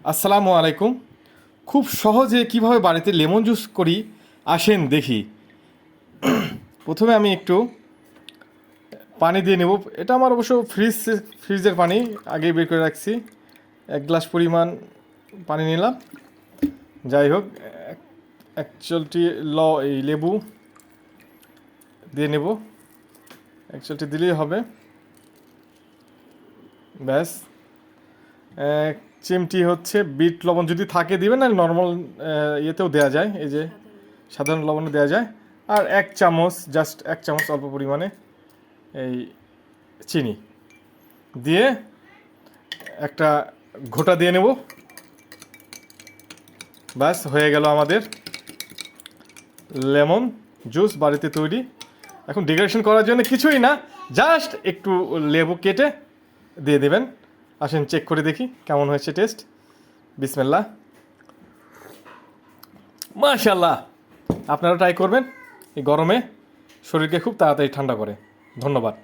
আসসালামু আলাইকুম। খুব সহজে কিভাবে বাড়িতে লেমন জুস করি আসেন দেখি। প্রথমে আমি একটু পানি দিয়ে নেব। এটা আমার অবশ্য ফ্রিজের পানি, আগেই বের করে রাখছি। 1 গ্লাস পরিমাণ পানি নিলাম। যাই হোক, এক চলটি এই লেবু দিয়ে নেব। 1 চলটি দিলেই হবে। ব্যাস। 1 চিমটি হচ্ছে বিট লবণ, যদি থাকে দিবেন, না নর্মাল ইয়েতেও দেওয়া যায়, এই যে সাধারণ লবণও দেওয়া যায়। আর 1 চামচ, জাস্ট 1 চামচ অল্প পরিমাণে এই চিনি দিয়ে একটা ঘোঁটা দিয়ে নেব। ব্যাস, হয়ে গেল আমাদের লেমন জুস বাড়িতে তৈরি। এখন ডেকোরেশন করার জন্য কিছুই না, জাস্ট একটু লেবু কেটে দিয়ে দেবেন। আসেন চেক করে দেখি কেমন হয়েছে টেস্ট। বিসমিল্লাহ। মাশাআল্লাহ, আপনারা ট্রাই করবেন। এই গরমে শরীরকে খুব তাড়াতাড়ি ঠান্ডা করে। ধন্যবাদ।